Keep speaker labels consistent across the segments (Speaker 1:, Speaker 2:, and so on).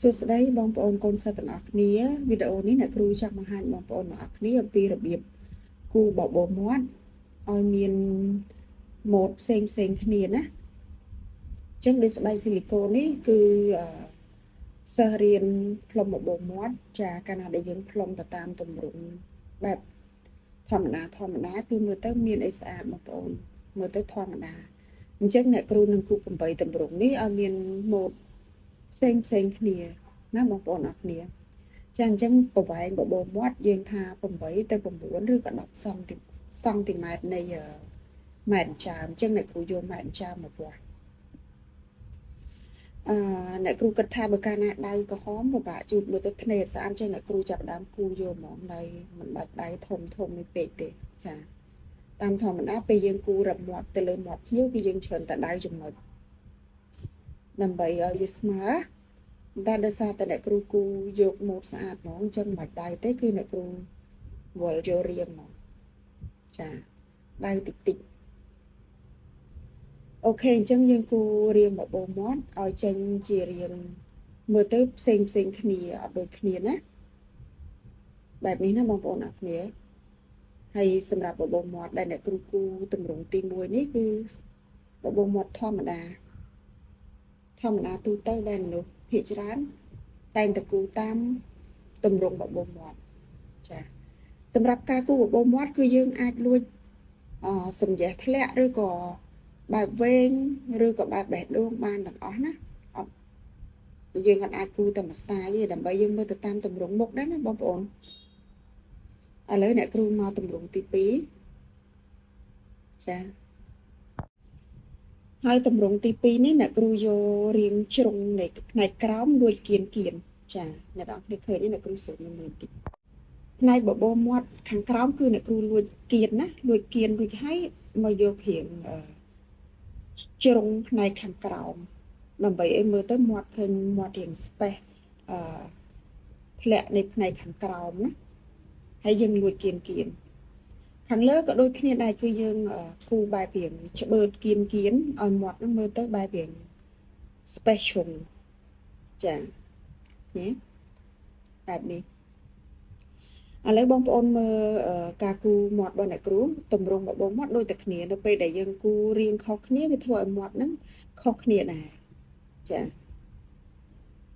Speaker 1: សួស្តីបងប្អូនកូនសិស្សទាំងអស់គ្នាវីដេអូនេះអ្នកគ្រូចង់បង្ហាញបងប្អូនទាំងអស់គ្នាអំពីរបៀបគូបបោមាត់ឲ្យមានម៉ូដផ្សេងគ្នាណាអញ្ចឹងដូចស្បែកស៊ីលីកូននេះគឺសិស្សរៀនផ្លុំបបោមាត់ចាកាលណាដែលយើងផ្លុំទៅតាមទម្រង់បែបធម្មតាគឺមើលទៅមានអីស្អាតបងប្អូនមើលទៅធម្មតាអញ្ចឹងអ្នកគ្រូនឹងគូ8ទម្រង់នេះឲ្យមានម៉ូដផ្សេងគ្នាណាបងប្អូនអរគ្នាចាអញ្ចឹងប្រវែងបបោមាត់យើងថា8ទៅ9ឬក៏10សង់ទីម៉ែត្រនៃម៉ែត្រចាមអញ្ចឹងអ្នកគ្រូយកម៉ែត្រចាមមកវាស់អ្នកគ្រូគិតថាបើកាលណាដៃក្រហមពិបាកជូតមើលទៅភ្នែកស្អាតអញ្ចឹងអ្នកគ្រូចាប់ដើមគូយកហ្មងដៃមិនបាច់ដៃធំនេះពេកទេចាតាមធម្មតាពេលយើងគូរឹបមាត់ទៅលើមាត់ភ្ញៀវគឺយើងច្រើនតែដៃចំណុចដើម្បីឲ្យវាស្មើតែដោយសារតែអ្នកគ្រូគូយកម៉ូដស្អាតហ្មងអញ្ចឹងមិនដៃទេគឺអ្នកគ្រូវល់យករៀងហ្មងចាដៃតិចអូខេអញ្ចឹងយើងគូរៀងបបោមាត់ឲ្យចេញជារៀងមើលទៅផ្សេងគ្នាអត់ដូចគ្នាណាបែបនេះណាបងប្អូនអរគ្នាហើយសម្រាប់បបោមាត់ដែលអ្នកគ្រូគូទម្រង់ទី1នេះគឺបបោមាត់ធម្មតាទូទៅដែលមនុស្សភាគច្រើនតែងតែគូតាមទម្រង់បបោមាត់ចាសម្រាប់ការគូបបោមាត់គឺយើងអាចលួចសម្រះធ្លាក់ឬក៏បែបវែងឬក៏បែបបេះដូងបានទាំងអស់ណាអត់យើងអាចគូតែមួយស្ទាយទេដើម្បីយើងមើលទៅតាមទម្រង់មុខដែរណាបងប្អូនឥឡូវអ្នកគ្រូមកទម្រង់ទី2ចាហើយទម្រង់ទី2នេះអ្នកគ្រូយករៀងជ្រុងនៃផ្នែកក្រោមលួចគៀនចាអ្នកទាំងអស់គ្នាឃើញអ្នកគ្រូសូមមើលតិចផ្នែកបបោមាត់ខាងក្រោមគឺអ្នកគ្រូលួចគៀនណាលួចគៀនរួចហើយមកយករៀងជ្រុងផ្នែកខាងក្រោមដើម្បីឲ្យមើលទៅមាត់ឃើញមាត់រៀងស្បេះធ្លាក់នៃផ្នែកខាងក្រោមណាហើយយើងលួចគៀនខាងលើក៏ដូចគ្នាដែរគឺយើងគូបែបរៀងច្បឺតគៀនឲ្យមាត់នឹងមើលទៅបែបរៀង special ចានេះបែបនេះឥឡូវបងប្អូនមើលការគូមាត់របស់អ្នកគ្រូទម្រង់បបោមាត់ដូចតែគ្នានៅពេលដែលយើងគូរៀងខុសគ្នាវាធ្វើឲ្យមាត់ហ្នឹងខុសគ្នាដែរចា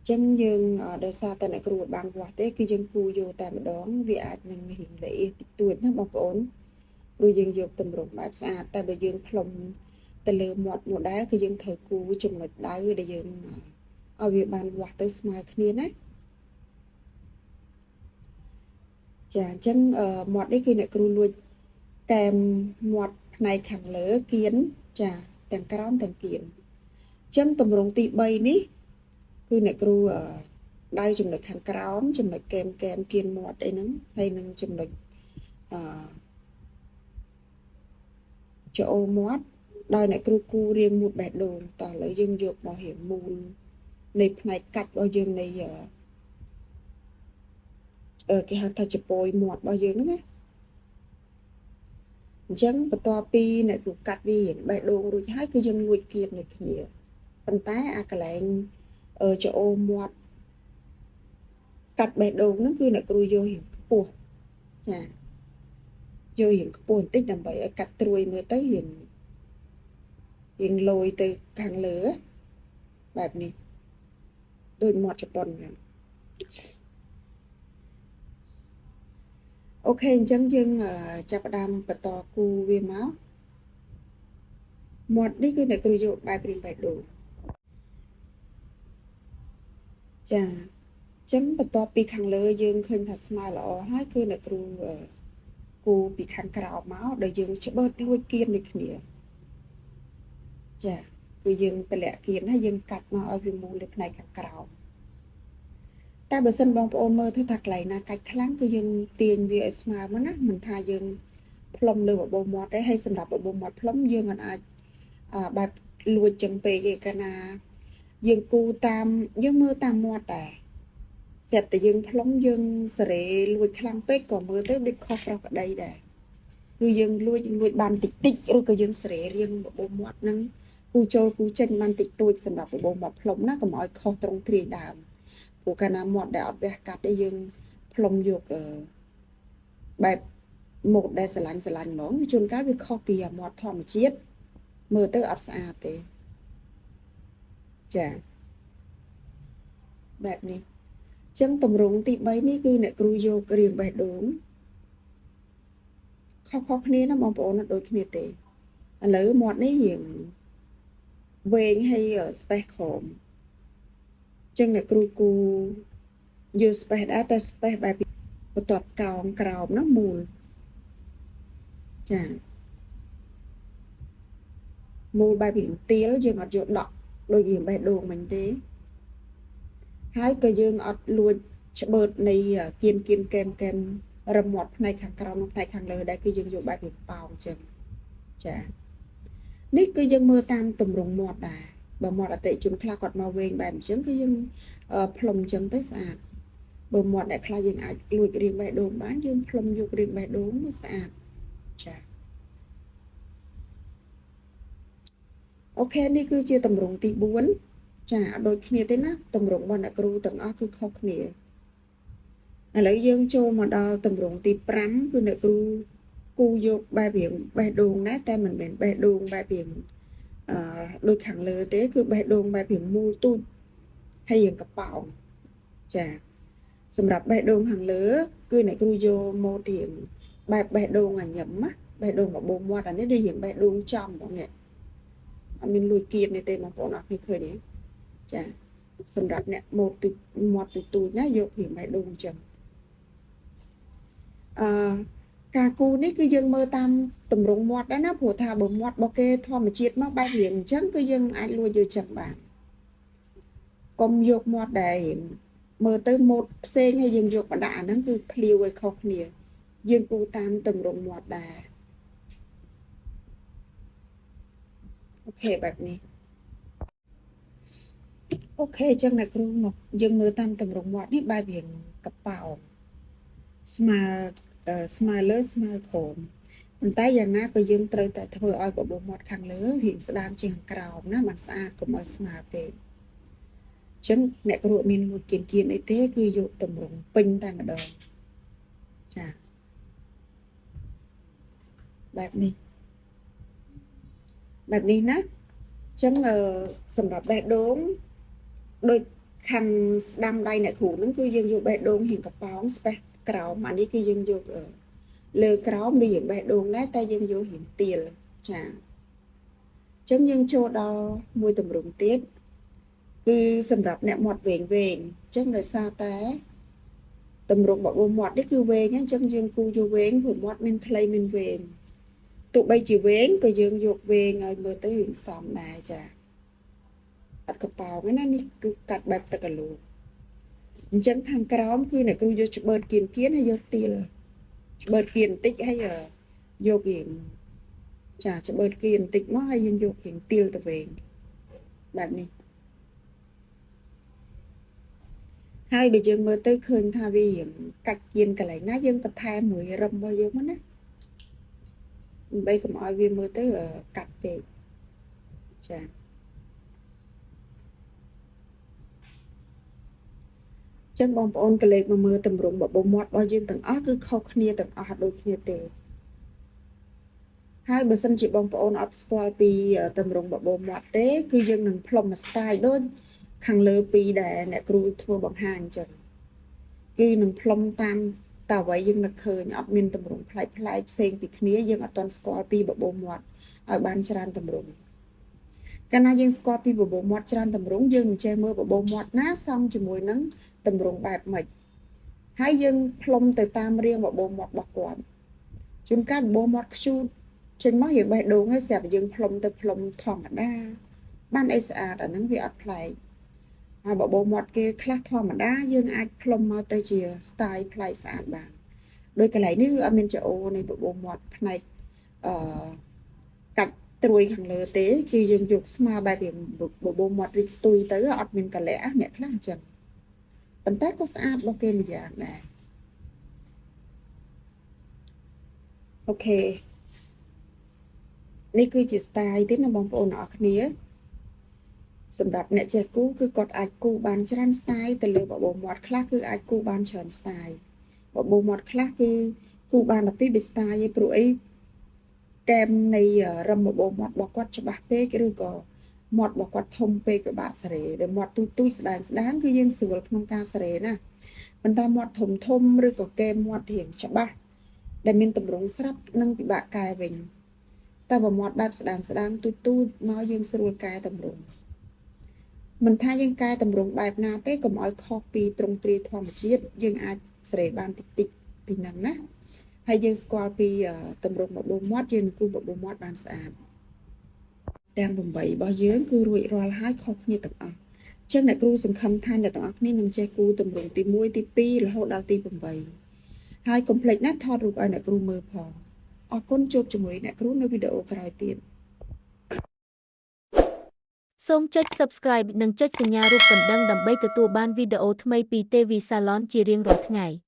Speaker 1: ចឹងយើងដោយសារតែអ្នកគ្រូបានវាស់ទេគឺយើងគូយកតែម្ដងវាអាចនឹងរៀងល្អិតតិចតួចណាបងប្អូនព្រោះយើងយកទម្រង់បែបស្អាតតែបើយើងផ្លុំទៅលើមាត់ model គឺយើងត្រូវគូចំណុចដៅដែលយើងឲ្យវាបានវាស់ទៅស្មើគ្នាណាចាអញ្ចឹងមាត់នេះគឺអ្នកគ្រូលួចកែមមាត់ផ្នែកខាងលើគៀនចាទាំងក្រោមទាំងគៀនអញ្ចឹងទម្រង់ទី3នេះគឺអ្នកគ្រូដៅចំណុចខាងក្រោមចំណុចកែមគៀនមាត់អីហ្នឹងហើយនឹងចំណុចច្អូមាត់ដោយអ្នកគ្រូគូរៀងមូតបេះដូងតោះឥឡូវយើងយកមករៀងមូលនៃផ្នែកកាច់របស់យើងនៃគេហៅថាចពោយមាត់របស់យើងហ្នឹងណាអញ្ចឹងបន្ទាប់ពីអ្នកគ្រូកាត់វារៀងបេះដូងរួចហើយគឺយើងលួចគៀនដូចគ្នាប៉ុន្តែអាកន្លែងច្អូមាត់កាត់បេះដូងហ្នឹងគឺអ្នកគ្រូយករៀងខ្ពស់ចាយករៀងខ្ពស់បន្តិចដើម្បីឲ្យកាត់ត្រួយមើលទៅរៀងលយទៅខាងលើបែបនេះដូចមាត់ជប៉ុនហ្នឹងអូខេអញ្ចឹងយើងចាប់ផ្ដើមបន្តគូវាមកមាត់នេះគឺអ្នកគ្រូយកបែបរៀងបេះដូងចាអញ្ចឹងបន្ទាប់ពីខាងលើយើងឃើញថាស្មើល្អហើយគឺអ្នកគ្រូគូពីខាងក្រោមមកដែលយើងច្បឺតលួចគៀនដូចគ្នាចាគឺយើងតម្លាក់គៀនហើយយើងកាត់មកឲ្យវាមូលលើផ្នែកខាងក្រោមតែបើសិនបងប្អូនមើលទៅថាកន្លែងណាកាច់ខ្លាំងគឺយើងទាញវាឲ្យស្មើមកណាមិនថាយើងផ្លុំលើបបោមាត់ទេហើយសម្រាប់បបោមាត់ផ្លុំយើងអាចបែបលួចចឹងពេកឯកាលណាយើងគូតាមយើងមើលតាមមាត់ដែរស្រាប់តែយើងផ្លុំយើងសេរីលួចខ្លាំងពេកក៏មើលទៅដូចខុសប្រក្រតីដែរគឺយើងលួចបានតិចឬក៏យើងសេរីរៀងបបោមាត់ហ្នឹងគូចូលគូចេញបានតិចតួចសម្រាប់បបោមាត់ផ្លុំណាកុំឲ្យខុសត្រង់ទ្រាយដើម của cả nam mọt để ọt về cắt để dương plom dục bài một để sờ lạnh mỏng chôn cá với copy à mọt thò mà chiết mưa tới ọt xa thế chảแบบนี้ចឹងតម្រងទី3នេះគឺអ្នកគ្រូយករៀងបេះដូងខុសៗគ្នាណាបងប្អូនអត់ដូចគ្នាទេឥឡូវមាត់នេះរៀងវែងហើយ space ក្រោមចឹងអ្នកគ្រូគូយក space ដែរតែ space បែបបន្ទាត់កោងក្រោមណាមូលចាមូលបែបរៀងទៀលយើងអត់យកដកដូចរៀងបេះដូងមិញទេហើយក៏យើងអត់លួចច្បឺតនៃគៀនកែមរមាត់ផ្នែកខាងក្រោមនិងផ្នែកខាងលើដែរគឺយើងយកបែបរៀងប៉ោងចឹងចានេះគឺយើងមើលតាមទម្រង់មាត់ដែរបើមាត់អតិជនខ្លះគាត់មកវែងបែបអញ្ចឹងគឺយើងផ្លុំអញ្ចឹងទៅស្អាតបើមាត់ដែលខ្លះយើងអាចលួចរៀងបេះដូងបានយើងផ្លុំយករៀងបេះដូងទៅស្អាតចាអូខេនេះគឺជាទម្រង់ទី4ចាអត់ដូចគ្នាទេណាទម្រង់របស់អ្នកគ្រូទាំងអស់គឺខុសគ្នាឥឡូវយើងចូលមកដល់ទម្រង់ទី5គឺអ្នកគ្រូគូយកបែបរៀងបេះដូងដែរតែមិនមែនបេះដូងបែបរៀងដូចខាងលើទេគឺបេះដូងបែបរៀងមូលទូចហើយរៀងកប៉ោងចាសម្រាប់បេះដូងខាងលើគឺអ្នកគ្រូយកម៉ូតរៀងបែបបេះដូងញញឹមណាបេះដូងបបោមាត់អានេះដូចរៀងបេះដូងចំបងនេះអត់មានលួចគៀនទេបងប្អូនអរគ្នាឃើញទេចាសម្រាប់អ្នកម៉ូតមាត់ទូចណាយករៀងបេះដូងអញ្ចឹងការគូនេះគឺយើងមើលតាមទម្រង់មាត់ដែរណាព្រោះថាបើមាត់របស់គេធម្មជាតិមកបែបរៀងអញ្ចឹងគឺយើងអាចលួចយកចឹងបានកុំយកមាត់ដែលមើលទៅម៉ូតផ្សេងហើយយើងយកបដាក់អាហ្នឹងគឺភ្លាវឲ្យខុសគ្នាយើងគូតាមទម្រង់មាត់ដែរអូខេបែបនេះអូខេចឹងអ្នកគ្រូមកយើងមើលតាមទម្រង់មាត់នេះបែបរៀងកប៉ោងស្មើលើស្មើក្រោមប៉ុន្តែយ៉ាងណាក៏យើងត្រូវតែធ្វើឲ្យបបោមាត់ខាងលើរៀងស្ដាងជាងខាងក្រោមណាមិនស្អាតកុំឲ្យស្មើពេកអញ្ចឹងអ្នកគ្រូមានមួយគៀនអីទេគឺយកទម្រង់ពេញតែម្ដងចាបែបនេះណាអញ្ចឹងសម្រាប់បេះដូងដូចខាងស្ដាំដៃអ្នកគ្រូហ្នឹងគឺយើងយកបេះដូងរៀងកប៉ោង space ក្រោមអានេះគឺយើងយកលើក្រោមដូចរៀងបេះដូងដែរតែយើងយករៀងទៀលចាអញ្ចឹងយើងចូលដល់មួយទម្រង់ទៀតគឺសម្រាប់អ្នកមាត់វែងអញ្ចឹងដោយសារតែទម្រង់បបោមាត់នេះគឺវែងអញ្ចឹងយើងគូយកវែងព្រោះមាត់មានខ្លីមានវែងទោះបីជាវែងក៏យើងយកវែងឲ្យមើលទៅរៀងសមដែរចាអត់កប៉ោងណានេះគឺកាត់បែបទឹកកលូអញ្ចឹងខាងក្រោមគឺអ្នកគ្រូយកច្បឺតគៀនហើយយកទៀលច្បឺតគៀនបន្តិចហើយយករៀងចាច្បឺតគៀនបន្តិចមកហើយយើងយករៀងទៀលទៅវិញបែបនេះហើយបើយើងមើលទៅឃើញថាវារៀងកាច់គៀនកន្លែងណាយើងបន្ថែមមួយរឹមរបស់យើងមកណាដើម្បីកុំឲ្យវាមើលទៅកាត់ពេកចាចឹងបងប្អូនកលេចមកមើលទម្រង់បបោមាត់របស់យើងទាំងអស់គឺខុសគ្នាទាំងអស់ដូចគ្នាទេហើយបើសិនជាបងប្អូនអត់ស្គាល់ពីទម្រង់បបោមាត់ទេគឺយើងនឹងផ្លុំមួយ style ដូចខាងលើពីរដែលអ្នកគ្រូធ្វើបង្ហាញអញ្ចឹងគឺនឹងផ្លុំតាមតែអ្វីយើងនឹកឃើញអត់មានទម្រង់ប្លែកផ្សេងពីគ្នាយើងអត់ទាន់ស្គាល់ពីបបោមាត់ឲ្យបានច្រើនទម្រង់កាលណាយើងស្គាល់ពីបបោមាត់ច្រើនទម្រង់យើងនឹងចេះមើលបបោមាត់ណាសមជាមួយនឹងទម្រង់បែបម៉េចហើយយើងផ្លុំទៅតាមរាងបបោមាត់របស់គាត់ជួនកាលបបោមាត់ខ្ជូតចេញមករៀងបេះដូងហើយស្រាប់យើងផ្លុំទៅផ្លុំធម្មតាបានអីស្អាតអាហ្នឹងវាអត់ប្លែកហើយបបោមាត់គេខ្លះធម្មតាយើងអាចផ្លុំមកទៅជា style ប្លែកស្អាតបានដោយកន្លែងនេះគឺអត់មានចោនៃបបោមាត់ផ្នែកកាច់ត្រួយខាងលើទេគឺយើងយកស្មើបែបរៀងបបោមាត់រីកស្ទុយទៅអត់មានកលៈអ្នកខ្លះអញ្ចឹងប៉ុន្តែក៏ស្អាតរបស់គេមួយយ៉ាងដែរអូខេនេះគឺជា style ទេណាបងប្អូនអរគ្នា សម្រាប់អ្នកចេះគូគឺគាត់អាចគូបានច្រើន style ទៅលើបបោមាត់ខ្លះគឺអាចគូបានច្រើន style បបោមាត់ខ្លះគឺគូបានតែពីរ style ឯងព្រោះអីកែមនៃរឹមបបោមាត់របស់គាត់ច្បាស់ពេកឬក៏មាត់របស់គាត់ធំពេកពិបាកសរេដែលមាត់ទូចស្ដើងគឺយើងស្រួលក្នុងការសរេណាប៉ុន្តែមាត់ធំឬក៏កែមមាត់រៀងច្បាស់ដែលមានទម្រង់ស្រាប់និងពិបាកកែវិញតែបើមាត់បែបស្ដើងទូចមកយើងស្រួលកែទម្រង់មិនថាយើងកែទម្រង់បែបណាទេកុំឲ្យខុសពីទ្រង់ទ្រាយធម្មជាតិយើងអាចសរេបានតិចពីហ្នឹងណាហើយយើងស្គាល់ពីទម្រង់បបោមាត់យើងនឹងគូបបោមាត់បានស្អាតទាំង8របស់យើងគឺរួចរាល់ហើយខុសគ្នាទាំងអស់អញ្ចឹងអ្នកគ្រូសង្ឃឹមថាអ្នកទាំងអស់គ្នានឹងចេះគូទម្រង់ទី1ទី2រហូតដល់ទី8ហើយកុំភ្លេចណាថតរូបឲ្យអ្នកគ្រូមើលផងអរគុណជួបជាមួយអ្នកគ្រូនៅវីដេអូក្រោយទៀត
Speaker 2: សូមចុច Subscribe និងចុចសញ្ញារូបកណ្ដឹងដើម្បីទទួលបានវីដេអូថ្មីពី TV Salon ជារៀងរាល់ថ្ងៃ។